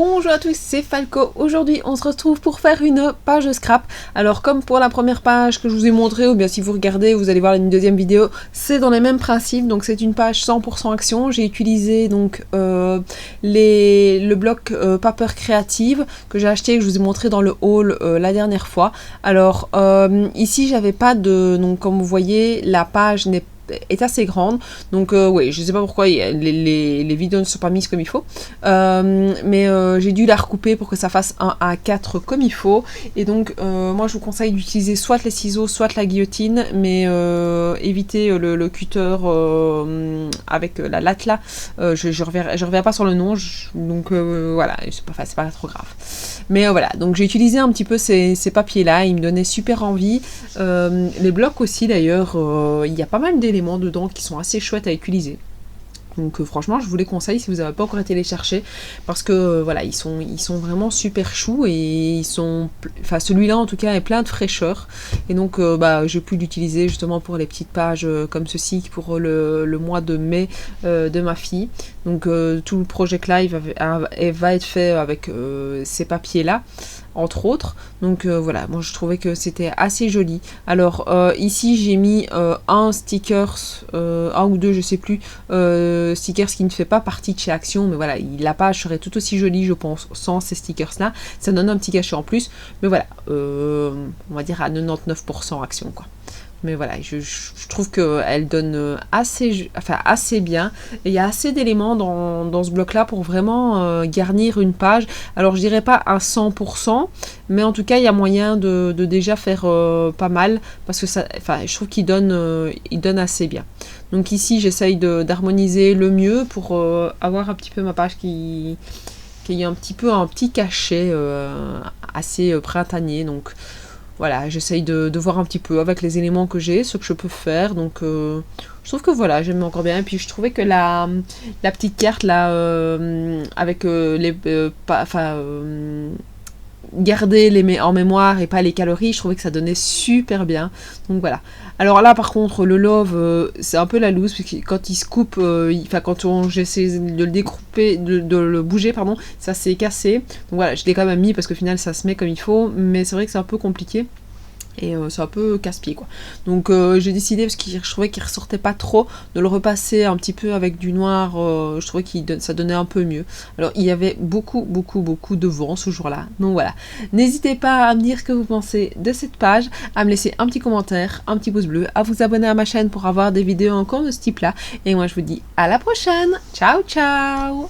Bonjour à tous, c'est Falco. Aujourd'hui, on se retrouve pour faire une page scrap. Alors, comme pour la première page que je vous ai montrée, ou bien si vous regardez, vous allez voir une deuxième vidéo, c'est dans les mêmes principes. Donc, c'est une page 100% action. J'ai utilisé donc le bloc Paper Creative que j'ai acheté, que je vous ai montré dans le haul la dernière fois. Alors, ici, j'avais pas de... Donc, comme vous voyez, la page est assez grande, donc oui, je sais pas pourquoi les vidéos ne sont pas mises comme il faut, mais j'ai dû la recouper pour que ça fasse un A4 comme il faut, et donc moi je vous conseille d'utiliser soit les ciseaux, soit la guillotine, mais évitez le cutter avec la latte là, je reviens pas sur le nom, donc voilà, c'est pas trop grave. Mais voilà, donc j'ai utilisé un petit peu ces papiers là, ils me donnaient super envie, les blocs aussi d'ailleurs, il y a pas mal d'éléments dedans qui sont assez chouettes à utiliser. Donc franchement, je vous les conseille si vous n'avez pas encore été les chercher, parce que voilà, ils sont vraiment super choux, et ils sont, enfin celui-là en tout cas est plein de fraîcheur, et donc j'ai pu l'utiliser justement pour les petites pages comme ceci pour le mois de mai de ma fille. Donc tout le Project Live va être fait avec ces papiers là, entre autres. Donc voilà, moi je trouvais que c'était assez joli. Alors ici j'ai mis un ou deux, je sais plus, stickers qui ne fait pas partie de chez Action, mais voilà, la page serait tout aussi jolie je pense sans ces stickers là, ça donne un petit cachet en plus, mais voilà, on va dire à 99% Action quoi. Mais voilà, je trouve qu'elle donne assez bien. Et il y a assez d'éléments dans ce bloc-là pour vraiment garnir une page. Alors, je dirais pas à 100%, mais en tout cas, il y a moyen de déjà faire pas mal. Parce que je trouve qu'il donne assez bien. Donc ici, j'essaye d'harmoniser le mieux pour avoir un petit peu ma page qui ait un petit cachet assez printanier. Donc voilà, j'essaye de voir un petit peu avec les éléments que j'ai, ce que je peux faire. Donc je trouve que voilà, j'aime encore bien. Et puis je trouvais que la petite carte là, avec garder en mémoire et pas les calories, je trouvais que ça donnait super bien. Donc voilà. Alors là par contre le love c'est un peu la loose, parce que quand il se coupe, quand j'essaie de le découper, de le bouger pardon, ça s'est cassé. Donc voilà, je l'ai quand même mis parce qu'au final ça se met comme il faut, mais c'est vrai que c'est un peu compliqué. Et c'est un peu casse-pied quoi. Donc j'ai décidé, parce que je trouvais qu'il ressortait pas trop, de le repasser un petit peu avec du noir. Je trouvais que ça donnait un peu mieux. Alors il y avait beaucoup de vent ce jour-là. Donc voilà. N'hésitez pas à me dire ce que vous pensez de cette page, à me laisser un petit commentaire, un petit pouce bleu, à vous abonner à ma chaîne pour avoir des vidéos encore de ce type-là. Et moi je vous dis à la prochaine. Ciao ciao.